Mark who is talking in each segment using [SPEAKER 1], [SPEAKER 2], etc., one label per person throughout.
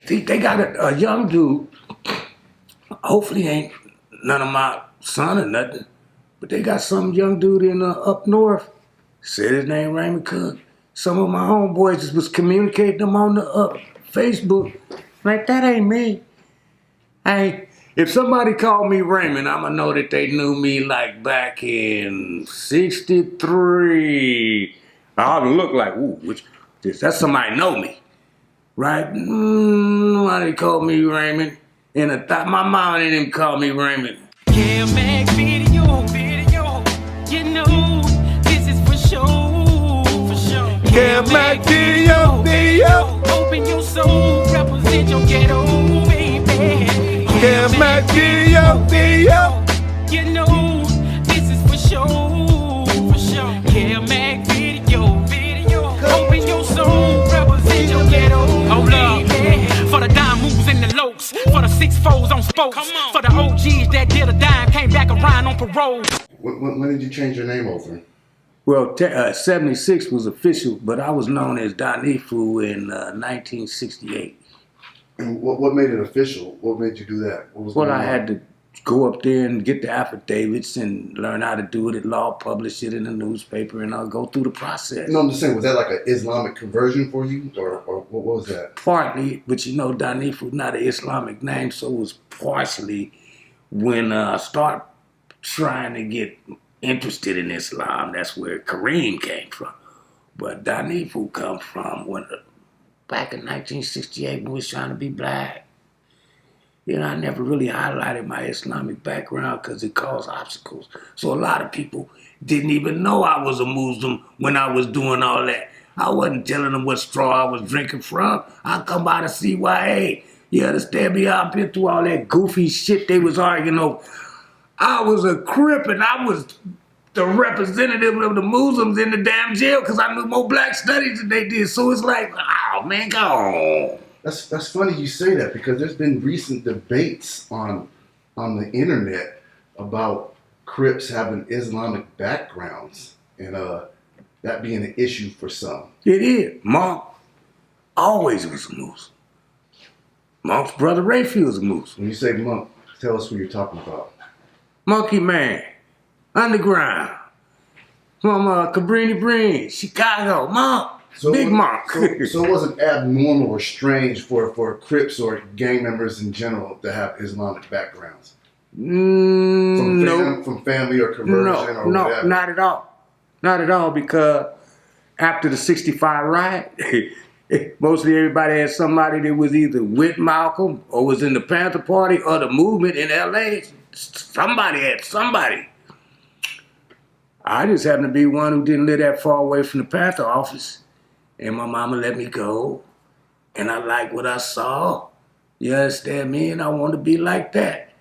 [SPEAKER 1] They got a young dude. Hopefully ain't none of my son or nothing. But they got some young dude in up north. Said his name Raymond Cook. Some of my homeboys just was communicating them on the Facebook. Like, that ain't me. If somebody called me Raymond, I'ma know that they knew me like back in '63. I ought to look like, ooh, that's somebody know me, right? Nobody called me Raymond. And my mom didn't even call me Raymond.
[SPEAKER 2] Yeah, make video, you know, this is for sure. Yeah, make video. Open your soul, represent your ghetto, baby. Yeah, make video. You know, this is for sure. Yeah, make video. Open your soul, represent your ghetto. Hold up. For the dime moves and the lokes, for the 6-4s on spokes, for the OGs that did a dime, came back around on parole.
[SPEAKER 3] When did you change your name over?
[SPEAKER 1] Well, 76 was official, but I was known as Dhanifu in 1968.
[SPEAKER 3] And what made it official? What made you do that?
[SPEAKER 1] Well, I had to go up there and get the affidavits and learn how to do it at law, publish it in the newspaper, and I'll go through the process.
[SPEAKER 3] No, I'm just saying, was that like an Islamic conversion for you, or what was that?
[SPEAKER 1] Partly, but you know, Dhanifu not an Islamic name, so it was partially when I start trying to get interested in Islam. That's where Kareem came from. But Dhanifu comes from back in 1968 when we was trying to be black. You know, I never really highlighted my Islamic background because it caused obstacles. So a lot of people didn't even know I was a Muslim when I was doing all that. I wasn't telling them what straw I was drinking from. I come out of CYA. You understand me? I've been through all that goofy shit they was arguing over. I was a Crip and I was the representative of the Muslims in the damn jail because I knew more black studies than they did. So it's like, oh man, go on.
[SPEAKER 3] That's funny you say that, because there's been recent debates on the internet about Crips having Islamic backgrounds and that being an issue for some.
[SPEAKER 1] It is. Monk always was a Muslim. Monk's brother Rayfield was a Muslim.
[SPEAKER 3] When you say Monk, tell us who you're talking about.
[SPEAKER 1] Monkey Man, Underground, from Cabrini Breeze, Chicago, Monk.
[SPEAKER 3] So
[SPEAKER 1] Big Monk.
[SPEAKER 3] So it wasn't abnormal or strange for Crips or gang members in general to have Islamic backgrounds?
[SPEAKER 1] No.
[SPEAKER 3] From family or conversion or whatever?
[SPEAKER 1] No, not at all. Not at all, because after the 65 riot, mostly everybody had somebody that was either with Malcolm or was in the Panther Party or the movement in L.A. Somebody had somebody. I just happened to be one who didn't live that far away from the Panther office. And my mama let me go. And I liked what I saw. You understand me? And I want to be like that.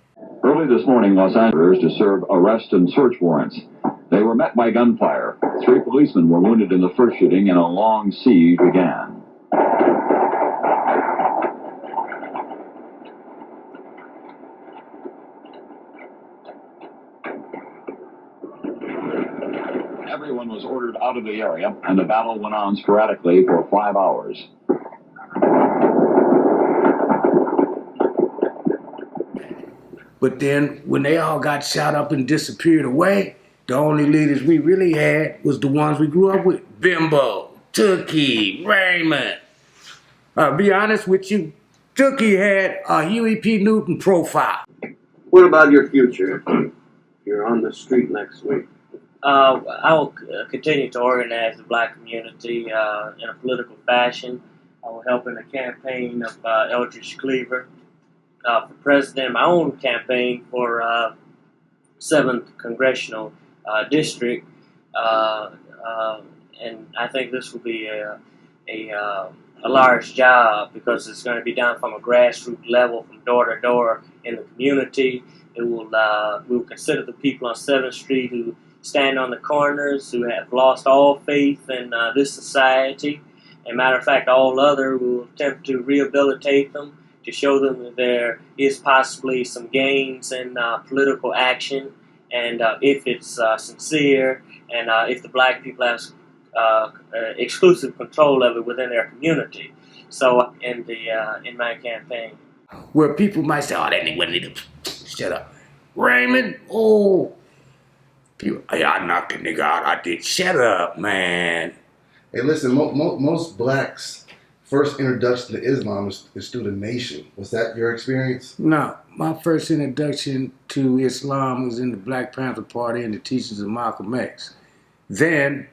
[SPEAKER 4] Early this morning, Los Angeles to serve arrest and search warrants. They were met by gunfire. 3 policemen were wounded in the first shooting, and a long siege began. Everyone was ordered out of the area, and the battle went on sporadically for 5 hours.
[SPEAKER 1] But then, when they all got shot up and disappeared away, the only leaders we really had was the ones we grew up with. Bimbo, Tookie, Raymond. Be honest with you, Tookie had a Huey P. Newton profile.
[SPEAKER 5] What about your future? You're on the street next week.
[SPEAKER 6] I will continue to organize the black community in a political fashion. I will help in the campaign of Eldridge Cleaver for president. My own campaign for 7th Congressional District, and I think this will be a large job because it's going to be done from a grassroots level, from door to door in the community. It will we will consider the people on 7th Street who stand on the corners, who have lost all faith in this society. As a matter of fact, all other will attempt to rehabilitate them, to show them that there is possibly some gains in political action, and if it's sincere, and if the black people have exclusive control of it within their community. So in my campaign.
[SPEAKER 1] Where people might say, "Oh, that nigga need to shut up." Raymond, oh, people, hey, I knocked the nigga out. I did. Shut up, man.
[SPEAKER 3] Hey, listen, most blacks' first introduction to Islam is through the nation. Was that your experience?
[SPEAKER 1] No, my first introduction to Islam was in the Black Panther Party and the teachings of Malcolm X. Then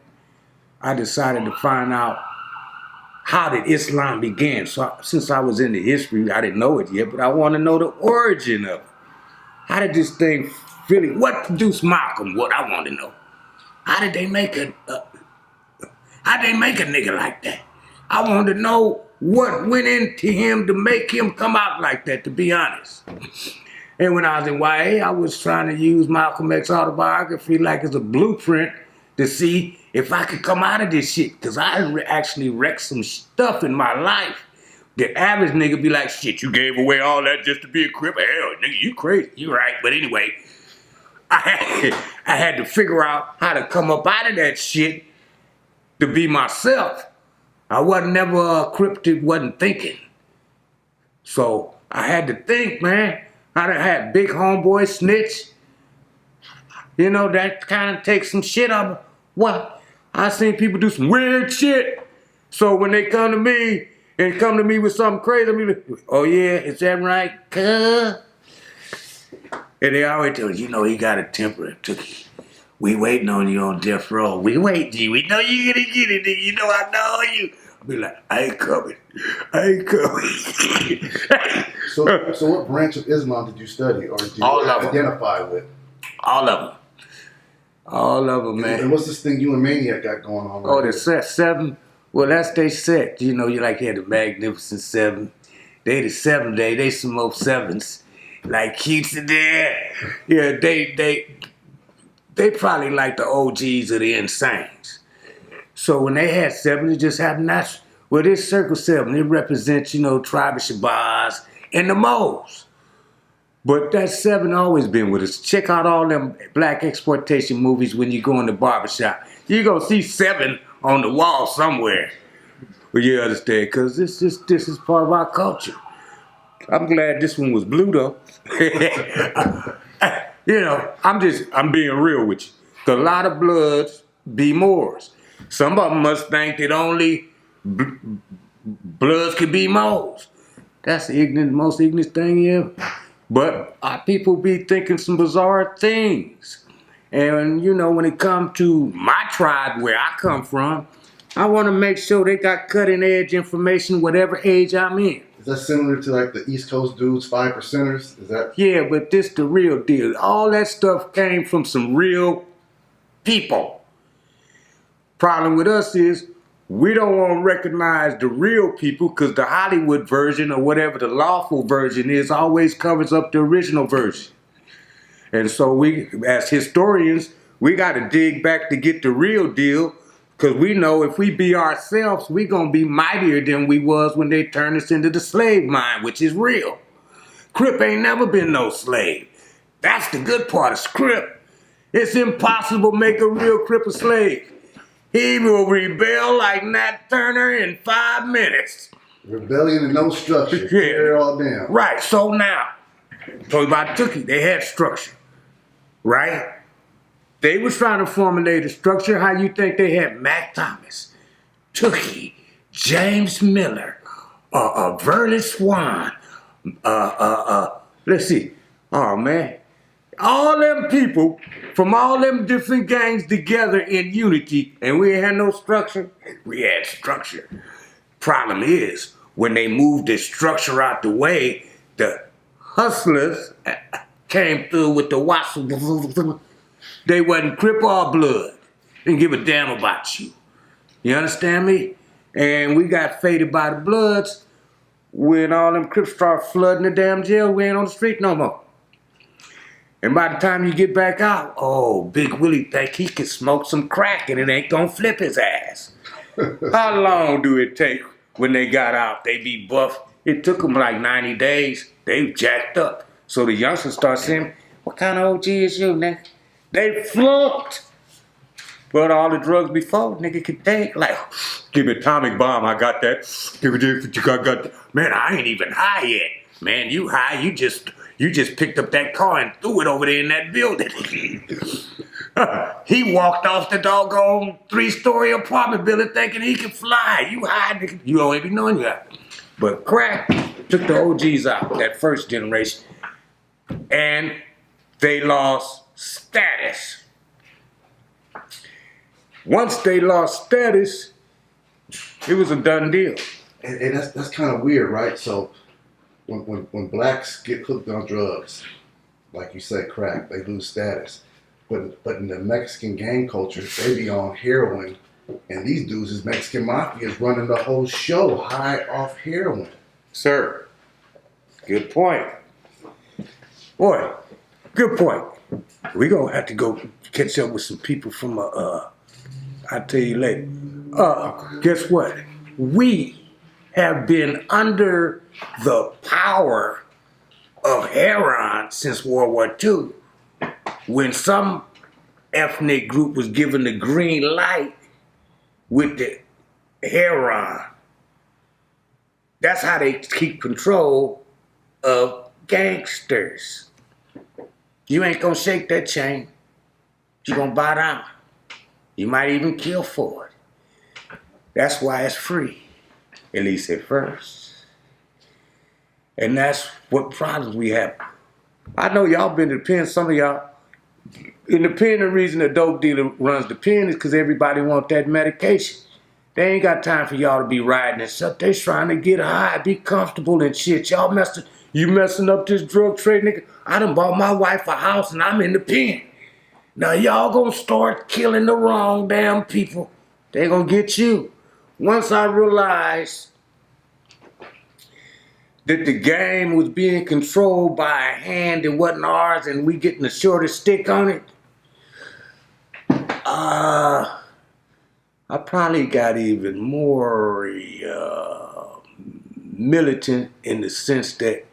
[SPEAKER 1] I decided to find out how did Islam begin. So since I was into history, I didn't know it yet, but I want to know the origin of it. How did this thing really, what produced Malcolm? What I want to know. How did they make a nigga like that? I want to know what went into him to make him come out like that, to be honest. And when I was in YA, I was trying to use Malcolm X autobiography like as a blueprint to see if I could come out of this shit. Because I actually wrecked some stuff in my life. The average nigga be like, shit, you gave away all that just to be a Crip? Hell, nigga, you crazy. You right. But anyway, I had to figure out how to come up out of that shit to be myself. I wasn't never a Crip that wasn't thinking. So I had to think, man. I done had big homeboy snitch. You know, that kind of takes some shit up. What? I seen people do some weird shit. So when they come to me with something crazy, I be like, oh yeah, is that right, cuz? And they always tell me, you know, he got a temper. We waiting on you on death row. We wait, G. We know you gonna get it, nigga. You know I know you. I'll be like, I ain't coming.
[SPEAKER 3] So what branch of Islam did you study or did you identify with?
[SPEAKER 1] All of them, man.
[SPEAKER 3] And what's this thing you and Maniac got going on?
[SPEAKER 1] Oh, the seven. Well, that's they sect. You know, you like had the Magnificent Seven. They the 7 day. They smoke sevens. Like Keats in there. Yeah, they probably like the OGs of the Insanes. So when they had 7, it just happened natural. Well, this Circle 7, it represents, you know, Tribe of Shabazz and the Moles. But that 7 always been with us. Check out all them black exploitation movies when you go in the barbershop. You gonna see 7 on the wall somewhere. Well, you understand, because this is part of our culture. I'm glad this one was blue, though. You know, I'm being real with you. 'Cause a lot of Bloods be Moors. Some of them must think that only Bloods could be Moors. That's the most ignorant thing ever. But our people be thinking some bizarre things. And, you know, when it comes to my tribe, where I come from, I want to make sure they got cutting edge information whatever age I'm in.
[SPEAKER 3] Is that similar to like the East Coast dudes, 5%ers? Is that?
[SPEAKER 1] Yeah, but this the real deal. All that stuff came from some real people. Problem with us is we don't want to recognize the real people because the Hollywood version or whatever the lawful version is always covers up the original version. And so we, as historians, we got to dig back to get the real deal because we know if we be ourselves, we going to be mightier than we was when they turned us into the slave mind, which is real. Crip ain't never been no slave. That's the good part of Crip. It's impossible to make a real Crip a slave. He will rebel like Nat Turner in 5 minutes.
[SPEAKER 3] Rebellion and no structure. Tear it all down.
[SPEAKER 1] Right, so now, talk about Tookie, they had structure, right? They was trying to formulate a structure. How you think they had Mac Thomas, Tookie, James Miller, Vernon Swan, let's see, oh man, all them people from all them different gangs together in unity, and we ain't had no structure. We had structure. Problem is, when they moved the structure out the way, the hustlers came through with the wassel. They wasn't Crip or Blood. Didn't give a damn about you. You understand me? And we got faded by the Bloods when all them Crips start flooding the damn jail. We ain't on the street no more. And by the time you get back out, oh, Big Willie think he can smoke some crack and it ain't gonna flip his ass. How long do it take when they got out? They be buff. It took them like 90 days. They jacked up. So the youngsters start saying, what kind of OG is you, nigga? They flunked.
[SPEAKER 7] But all the drugs before, nigga could think like, give me atomic bomb, I got that. Give me this, you got that.
[SPEAKER 1] Man, I ain't even high yet. Man, you high, you just picked up that car and threw it over there in that building. He walked off the doggone 3-story apartment building thinking he could fly. You high, nigga. You don't even know you high. But crack took the OGs out, that first generation, and they lost status. Once they lost status, it was a done deal.
[SPEAKER 3] And that's kind of weird, right? So when blacks get hooked on drugs, like you said, crack, they lose status. But in the Mexican gang culture, they be on heroin, and these dudes is Mexican mafia is running the whole show high off heroin.
[SPEAKER 7] Sir, good point. Boy, good point.
[SPEAKER 1] We gonna have to go catch up with some people from I'll tell you later. Guess what? We have been under the power of heroin since World War II. When some ethnic group was given the green light with the heroin, that's how they keep control of gangsters. You ain't gonna shake that chain. You gonna bow down. You might even kill for it. That's why it's free, at least at first. And that's what problems we have. I know y'all been to the pen, some of y'all. In the pen, the reason the dope dealer runs the pen is because everybody want that medication. They ain't got time for y'all to be riding and stuff. They trying to get high, be comfortable and shit. You messing up this drug trade, nigga. I done bought my wife a house and I'm in the pen. Now y'all gonna start killing the wrong damn people. They gonna get you. Once I realized that the game was being controlled by a hand that wasn't ours and we getting the shortest stick on it, I probably got even more militant in the sense that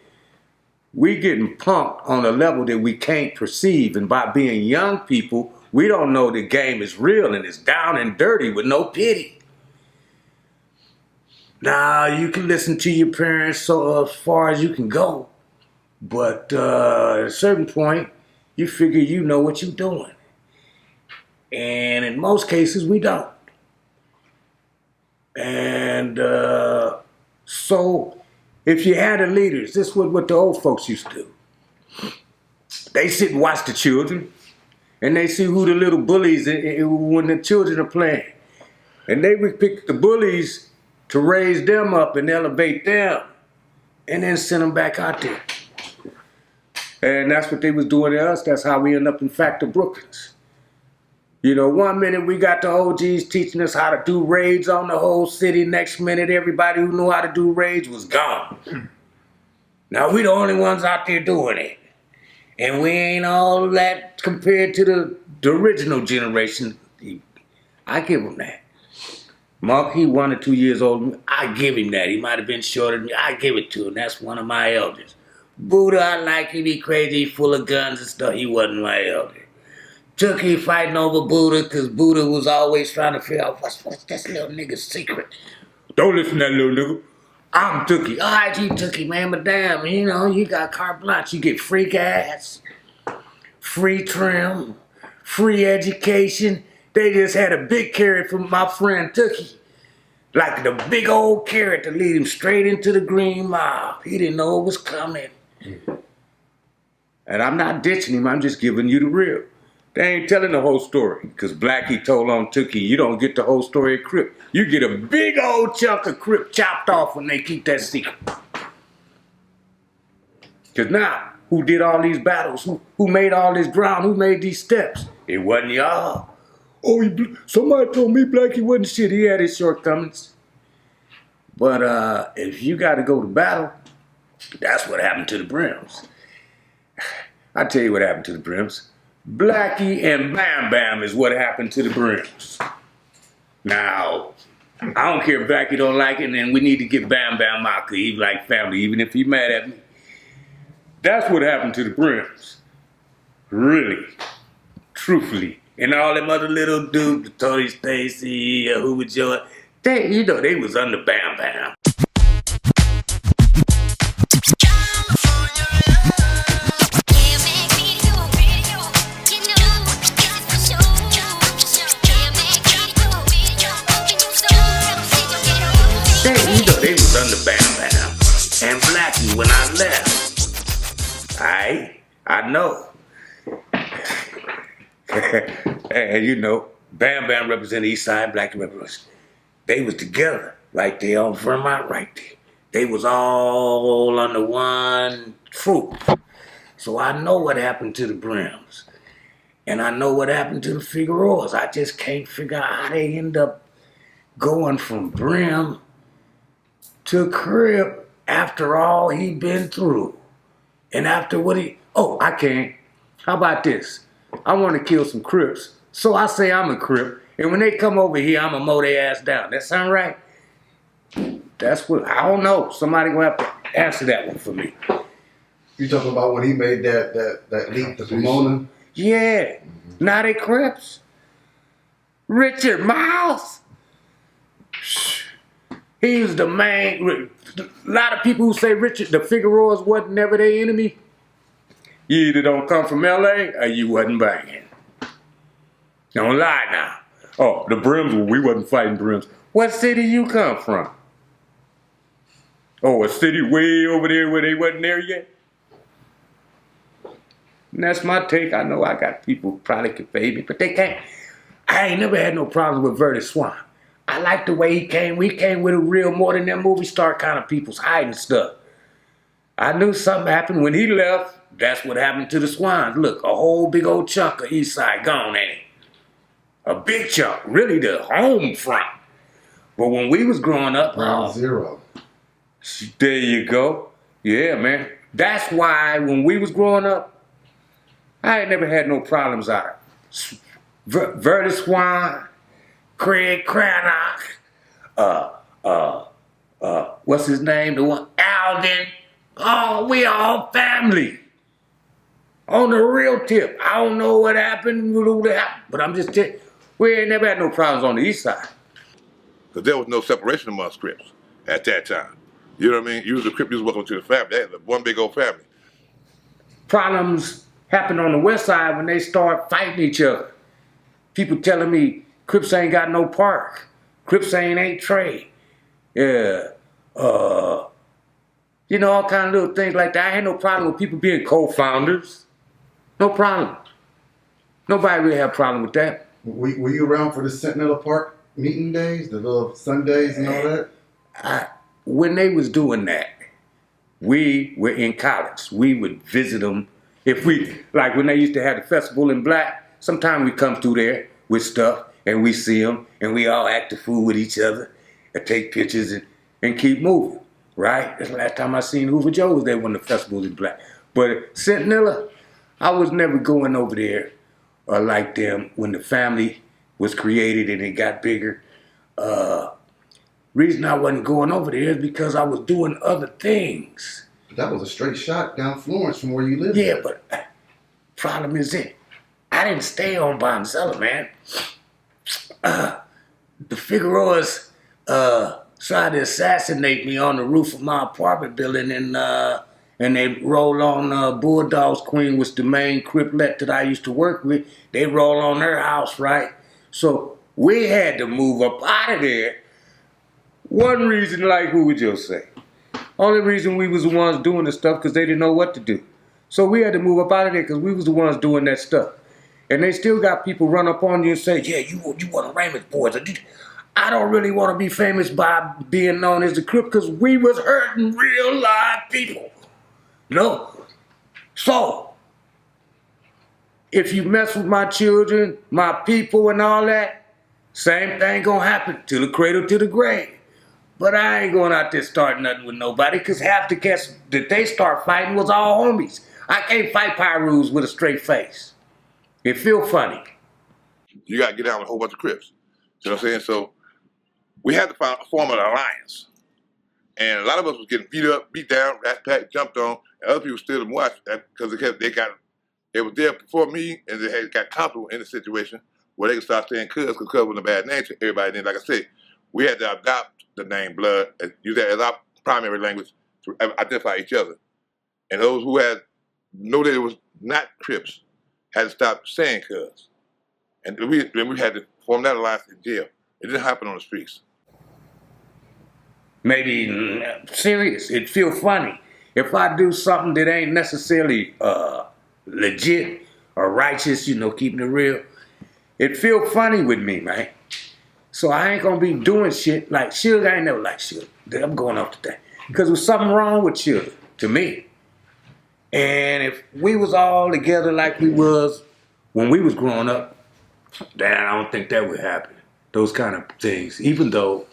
[SPEAKER 1] we getting punked on a level that we can't perceive. And by being young people, we don't know the game is real and it's down and dirty with no pity. Now, you can listen to your parents so as far as you can go. But at a certain point, you figure you know what you're doing. And in most cases, we don't. And so if you had the leaders, this is what the old folks used to do. They sit and watch the children, and they see who the little bullies when the children are playing. And they would pick the bullies to raise them up and elevate them, and then send them back out there. And that's what they was doing to us. That's how we end up in Factor Brookings. You know, one minute we got the OGs teaching us how to do raids on the whole city. Next minute, everybody who knew how to do raids was gone. Now we the only ones out there doing it. And we ain't all that compared to the original generation. I give him that. Mark, he 1 or 2 years older. I give him that. He might have been shorter than me. I give it to him. That's one of my elders. Buddha, I like him. He crazy, full of guns and stuff. He wasn't my elder. Tookie fighting over Buddha because Buddha was always trying to figure out what's this little nigga's secret. Don't listen to that little nigga. I'm Tookie. All right, you Tookie, man, but damn, you know, you got carte blanche. You get free gas, free trim, free education. They just had a big carrot from my friend Tookie. Like the big old carrot to lead him straight into the green mile. He didn't know it was coming. And I'm not ditching him, I'm just giving you the real. They ain't telling the whole story, because Blacky told on Tookie, you don't get the whole story of Crip. You get a big old chunk of Crip chopped off when they keep that secret. Because now, who did all these battles? Who made all this ground? Who made these steps? It wasn't y'all. Oh, somebody told me Blacky wasn't shit. He had his shortcomings. But if you got to go to battle, that's what happened to the Brims. I'll tell you what happened to the Brims. Blacky and Bam Bam is what happened to the Brims. Now, I don't care if Blacky don't like it, and we need to get Bam Bam out because he's like family, even if he's mad at me. That's what happened to the Brims. Really, truthfully, and all them other little dudes, Tony Stacy, who was Joe, they was under Bam Bam. They was under Bam Bam and Blacky when I left. I know. And you know, Bam Bam represent East Side, Blacky represent. They was together right there on Vermont, right there. They was all under one fruit. So I know what happened to the Brims. And I know what happened to the Figueroas. I just can't figure out how they end up going from Brim to Crip after all he been through. And after what I can. How about this? I want to kill some Crips. So I say I'm a Crip. And when they come over here, I'm going to mow their ass down. That sound right? That's what, I don't know. Somebody going to have to answer that one for me.
[SPEAKER 3] You talking about when he made that leap to Pomona?
[SPEAKER 1] Yeah. Now they Crips. Richard Miles. He was the main. A lot of people who say Richard, the Figueroas wasn't never their enemy. You either don't come from LA or you wasn't banging. Don't lie now. Oh, the Brims, we wasn't fighting Brims. What city you come from? Oh, a city way over there where they wasn't there yet? And that's my take. I know I got people probably could fade me, but they can't. I ain't never had no problems with Verdi Swan. I like the way he came. We came with a real more than them movie star kind of people's hiding stuff. I knew something happened when he left. That's what happened to the Swans. Look, a whole big old chunk of East Side gone, ain't it? A big chunk, really the home front. But when we was growing up,
[SPEAKER 3] Ground zero.
[SPEAKER 1] There you go. Yeah, man. That's why when we was growing up, I ain't never had no problems out of Verdi Swan, Craig Cranach, what's his name? The one, Alden. Oh, we all family. On the real tip. I don't know what happened, but I'm just telling you, we ain't never had no problems on the East Side.
[SPEAKER 8] Because there was no separation amongst Crips at that time. You know what I mean? You was a Crip, you was welcome to the family. They had one big old family.
[SPEAKER 1] Problems happen on the West Side when they start fighting each other. People telling me Crips ain't got no park. Crips ain't trade. Yeah. You know, all kind of little things like that. I had no problem with people being co-founders. No problem. Nobody really had a problem with that.
[SPEAKER 3] Were you around for the Sentinel Park meeting days, the little Sundays and all that?
[SPEAKER 1] When they was doing that, we were in college. We would visit them. If we, like when they used to have the festival in Black, sometimes we come through there with stuff and we see them and we all act the fool with each other and take pictures and keep moving, right? That's the last time I seen Hoover Joe was there when the festival was in Black. But Sentinella, I was never going over there like them when the family was created and it got bigger. Reason I wasn't going over there is because I was doing other things.
[SPEAKER 3] That was a straight shot down Florence from where you live.
[SPEAKER 1] Yeah, but problem is it. I didn't stay on Bonzella, man. The Figueroas tried to assassinate me on the roof of my apartment building, and they roll on Bulldog's Queen, was the main Criplet that I used to work with. They roll on their house, right? So we had to move up out of there. One reason, like who would you say? Only reason we was the ones doing the stuff because they didn't know what to do. So we had to move up out of there because we was the ones doing that stuff. And they still got people run up on you and say, yeah, you one of Raymond's boys. I don't really want to be famous by being known as the Crip because we was hurting real live people. No. So, if you mess with my children, my people and all that, same thing gonna happen to the cradle to the grave. But I ain't going out there starting nothing with nobody because half the cats that they start fighting was all homies. I can't fight Pyrus with a straight face. It feel funny.
[SPEAKER 8] You got to get down with a whole bunch of Crips. You know what I'm saying? So we had to form an alliance. And a lot of us was getting beat up, beat down, rat packed, jumped on, and other people still watched that because they were there before me and they had got comfortable in the situation. where they could start saying cuz, because cuz wasn't a bad name to everybody. Then, like I said, we had to adopt the name Blood, and use that as our primary language to identify each other. And those who had know that it was not Crips had to stop saying cuz. And we had to form that alliance in jail. It didn't happen on the streets.
[SPEAKER 1] Maybe serious. It feel funny. If I do something that ain't necessarily legit or righteous, you know, keeping it real, it feel funny with me, man. So I ain't gonna be doing shit like Suge. I ain't never like Suge. I'm going off today. Because there's something wrong with Suge, to me. And if we was all together like we was when we was growing up, then I don't think that would happen. Those kind of things. Even though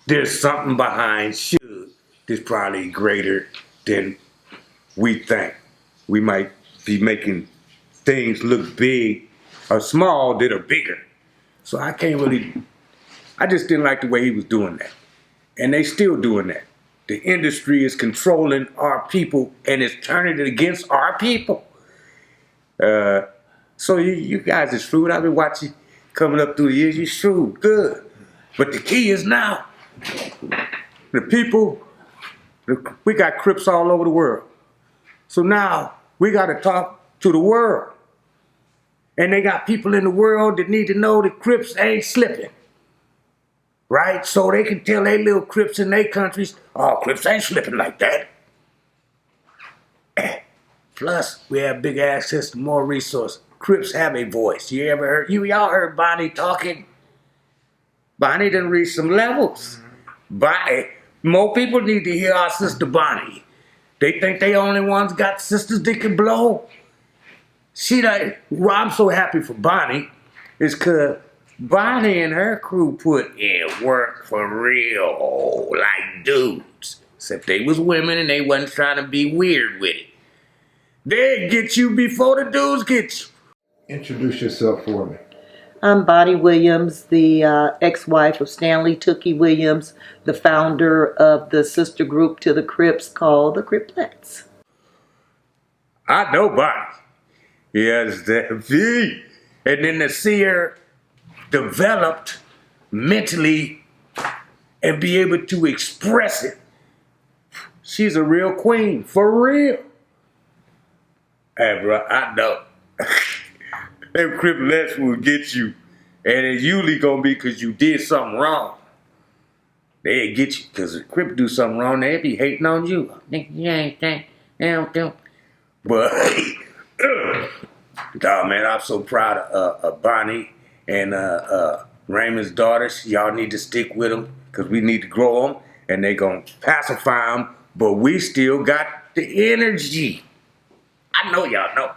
[SPEAKER 1] there's something behind Suge that's probably greater than we think. We might be making things look big or small that are bigger. So I just didn't like the way he was doing that. And they still doing that. The industry is controlling our people and it's turning it against our people. So you guys is shrewd. I've been watching coming up through the years. You shrewd, good. But the key is now, the people, we got Crips all over the world. So now we got to talk to the world. And they got people in the world that need to know that Crips ain't slipping. Right? So they can tell their little Crips in their countries, oh, Crips ain't slipping like that. Plus, we have big access to more resources. Crips have a voice. Y'all heard Bonnie talking? Bonnie done reached some levels. More people need to hear our sister Bonnie. They think they only ones got sisters that can blow. I'm so happy for Bonnie is because Bonnie and her crew put in work for real, like dudes. Except they was women and they wasn't trying to be weird with it. They'd get you before the dudes get you.
[SPEAKER 9] Introduce yourself for me.
[SPEAKER 10] I'm Bonnie Williams, the ex-wife of Stanley Tookie Williams, the founder of the sister group to the Crips called the Criplets.
[SPEAKER 1] I know Bonnie. Yes, and then to see her developed mentally and be able to express it. She's a real queen, for real. Hey, bro, I know. Them Criplets will get you, and it's usually gonna be because you did something wrong. They'll get you because the Crip do something wrong, they'll be hating on you. But, oh man, I'm so proud of Bonnie and Raymond's daughters. Y'all need to stick with them because we need to grow them, and they gonna pacify them, but we still got the energy. I know y'all know.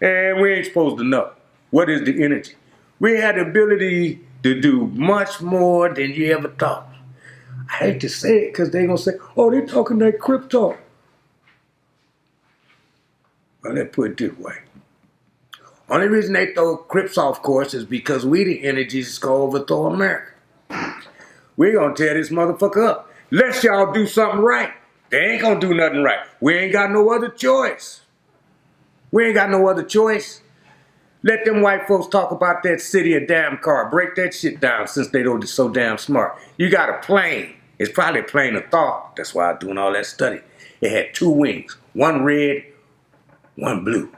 [SPEAKER 1] And we ain't supposed to know. What is the energy? We had the ability to do much more than you ever thought. I hate to say it because they going to say, oh, they talking that Crip talk. Well, let's put it this way. Only reason they throw Crips off course is because we the energies that's going to overthrow America. We going to tear this motherfucker up. Unless y'all do something right. They ain't going to do nothing right. We ain't got no other choice. We ain't got no other choice. Let them white folks talk about that city of damn car. Break that shit down since they don't so damn smart. You got a plane. It's probably a plane of thought. That's why I'm doing all that study. It had two wings. One red, one blue.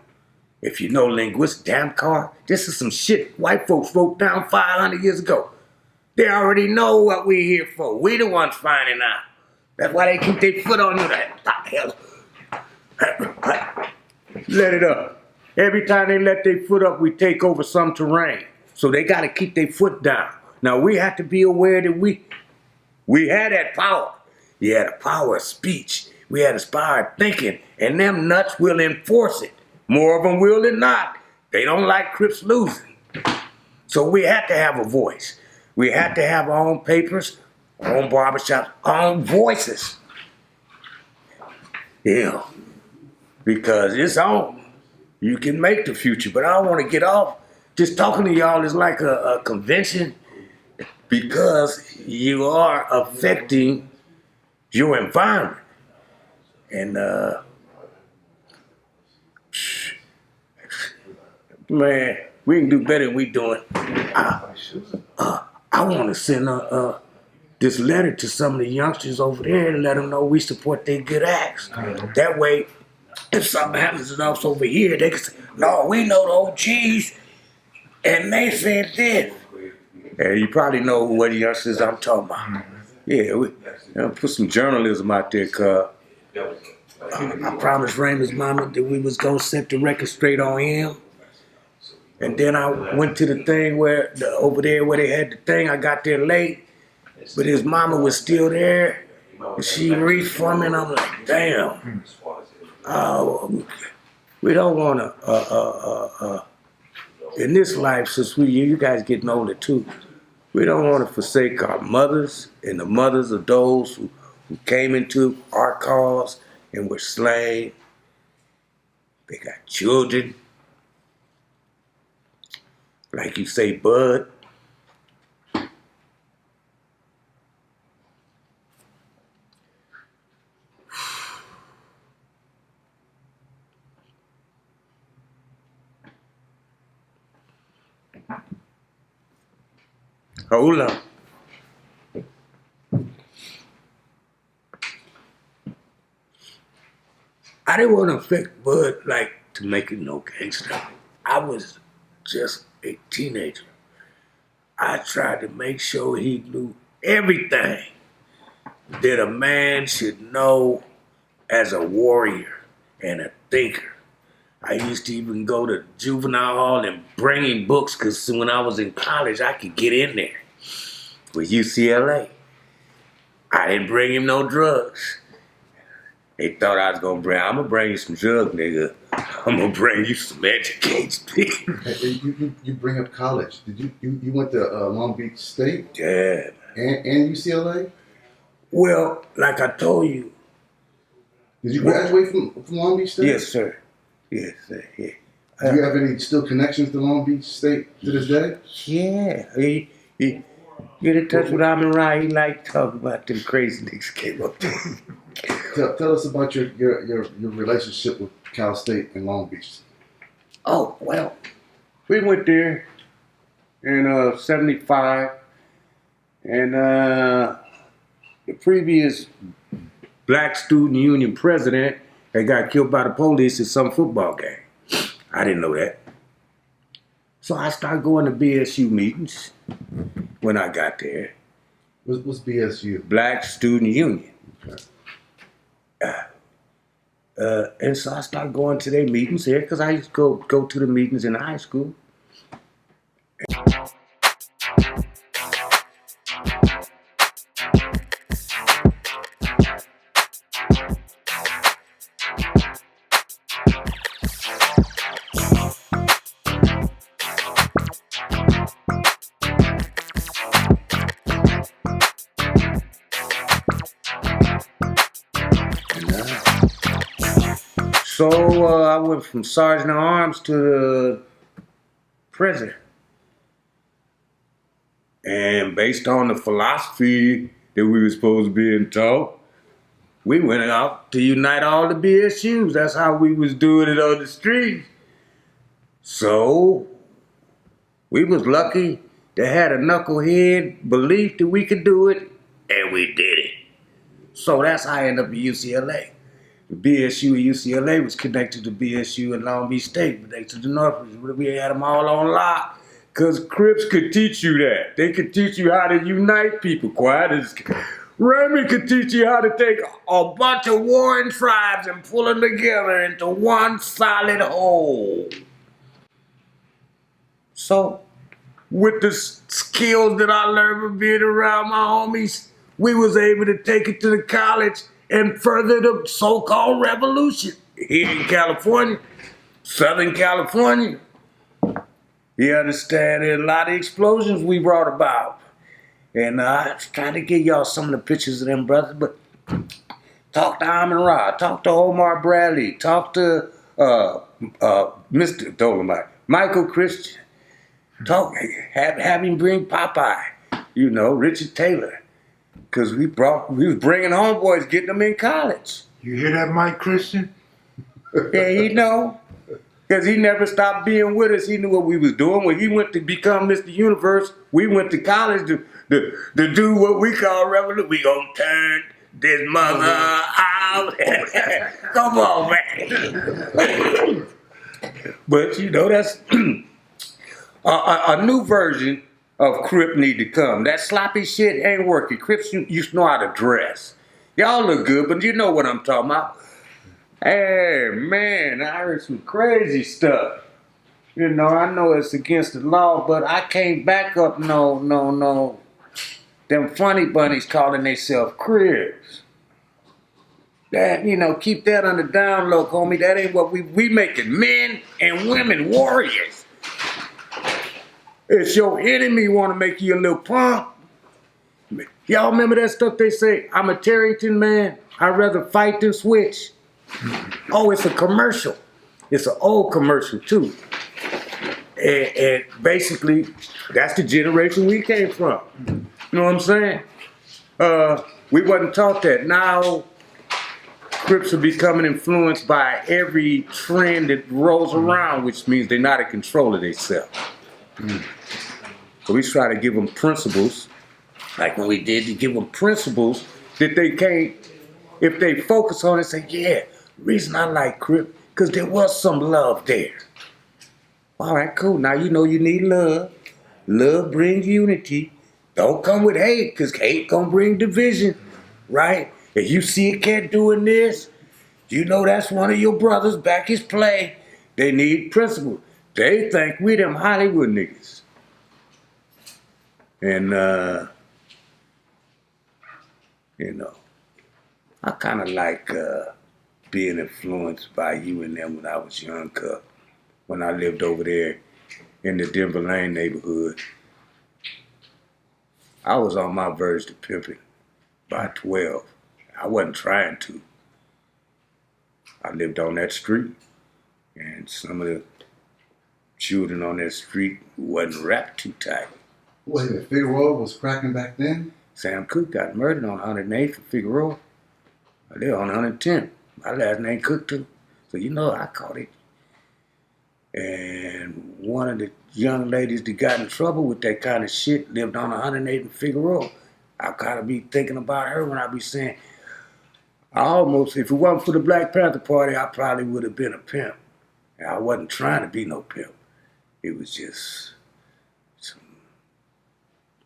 [SPEAKER 1] If you know linguistics, damn car, this is some shit white folks wrote down 500 years ago. They already know what we're here for. We the ones finding out. That's why they keep their foot on you. Hell. Let it up. Every time they let their foot up, we take over some terrain. So they got to keep their foot down. Now, we have to be aware that we had that power. You had a power of speech. We had inspired thinking. And them nuts will enforce it. More of them will than not. They don't like Crips losing. So we had to have a voice. We had to have our own papers, our own barbershops, our own voices. Yeah. Because it's on. You can make the future, but I don't want to get off. Just talking to y'all is like a convention because you are affecting your environment. And, man, We can do better than we doing. I want to send this letter to some of the youngsters over there and let them know we support their good acts. That way, if something happens to us over here, they can say, no, we know the OGs, and they said this. And you probably know what the youngsters I'm talking about. Yeah, we put some journalism out there, cuz I promised Raymond's mama that we was going to set the record straight on him. And then I went to the thing over there where they had the thing. I got there late, but his mama was still there. And she reached for me, and I'm like, damn. We don't want to, in this life, since you guys getting older too, we don't want to forsake our mothers and the mothers of those who came into our cause and were slain. They got children. Like you say, Bud. Hold on. I didn't want to affect Bud like to make him no gangster. I was just a teenager. I tried to make sure he knew everything that a man should know as a warrior and a thinker. I used to even go to juvenile hall and bring him books because when I was in college, I could get in there with UCLA. I didn't bring him no drugs. They thought I was I'm gonna bring you some drugs, nigga. I'm gonna bring you some education.
[SPEAKER 3] You bring up college. Did you went to Long Beach State?
[SPEAKER 1] Yeah.
[SPEAKER 3] And UCLA?
[SPEAKER 1] Well, like I told you.
[SPEAKER 3] Did you graduate from Long Beach State?
[SPEAKER 1] Yes, sir. Yes, sir. Yeah.
[SPEAKER 3] Do you have any still connections to Long Beach State to this day?
[SPEAKER 1] Yeah. He get in touch with Amon Rai. He like talking about them crazy niggas came up there.
[SPEAKER 3] Tell us about your relationship with Cal State and Long Beach.
[SPEAKER 1] Oh, well, we went there in 75, and the previous Black Student Union president had got killed by the police at some football game. I didn't know that. So I started going to BSU meetings when I got there.
[SPEAKER 3] What's BSU?
[SPEAKER 1] Black Student Union.
[SPEAKER 3] Okay.
[SPEAKER 1] And so I started going to their meetings here because I used to go to the meetings in high school. So I went from sergeant at arms to the president. And based on the philosophy that we were supposed to be taught, we went out to unite all the BSUs. That's how we was doing it on the streets. So we was lucky to have a knucklehead belief that we could do it, and we did it. So that's how I ended up at UCLA. The BSU at UCLA was connected to BSU and Long Beach State, but they to the north, we had them all on lock. Because Crips could teach you that. They could teach you how to unite people. Raymond could teach you how to take a bunch of warring tribes and pull them together into one solid whole. So, with the skills that I learned from being around my homies, we was able to take it to the college and further the so-called revolution here in California, Southern California. You understand? There's a lot of explosions we brought about. And I was trying to give y'all some of the pictures of them brothers, but talk to Amon Ra, talk to Omar Bradley, talk to Mr. Dolomite, Michael Christian, have him bring Popeye, Richard Taylor. Because we was bringing homeboys, getting them in college.
[SPEAKER 9] You hear that, Mike Christian?
[SPEAKER 1] Yeah,
[SPEAKER 7] Because he never stopped being with us. He knew what we was doing. When he went to become Mr. Universe, we went to college to do what we call revolution. We gonna turn this mother out. Come on, man. But you know, that's a new version of Crip need to come. That sloppy shit ain't working. Crips used to know how to dress. Y'all look good, but you know what I'm talking about. Hey, man, I heard some crazy stuff. You know, I know it's against the law, but I can't back up no. Them funny bunnies calling themselves Cribs. That, you know, keep that on the down low, homie. That ain't what we making men and women warriors. It's your enemy want to make you a little punk. Y'all remember that stuff they say, I'm a Tarrington man, I'd rather fight than switch. Oh, it's a commercial. It's an old commercial too. And basically, that's the generation we came from. You know what I'm saying? We wasn't taught that. Now, Crips are becoming influenced by every trend that rolls around, which means they're not in control of themselves. So we try to give them principles, like when we did, to give them principles that they can't, if they focus on it, say, yeah, the reason I like Crip, because there was some love there. All right, cool. Now you know you need love. Love brings unity. Don't come with hate, because hate gonna bring division, right? If you see a cat doing this, you know that's one of your brothers back his play. They need principles. They think we them Hollywood niggas. And, you know, I kind of like being influenced by you and them when I was young, cuz. When I lived over there in the Denver Lane neighborhood, I was on my verge to pimping by 12. I wasn't trying to. I lived on that street, and some of the children on that street wasn't wrapped too tight.
[SPEAKER 3] Wait a minute, Figueroa was cracking back then?
[SPEAKER 7] Sam Cook got murdered on 108th for Figueroa. They're on 110th. My last name Cook too. So you know I caught it. And one of the young ladies that got in trouble with that kind of shit lived on 108th and Figueroa. I gotta be thinking about her when I be saying, I almost, if it wasn't for the Black Panther Party, I probably would have been a pimp. And I wasn't trying to be no pimp. It was just some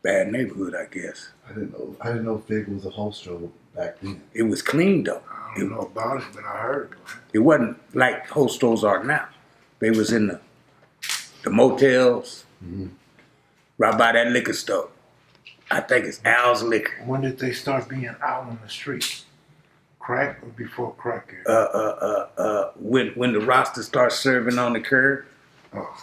[SPEAKER 7] bad neighborhood, I guess.
[SPEAKER 3] I didn't know Fig was a holster back then.
[SPEAKER 7] It was clean though.
[SPEAKER 11] I don't know about it, but I heard.
[SPEAKER 7] It wasn't like hostels are now. They was in the motels, right by that liquor store. I think it's Al's Liquor.
[SPEAKER 11] When did they start being out on the streets? Crack or before crack?
[SPEAKER 7] When the roster starts serving on the curb.
[SPEAKER 11] Oh.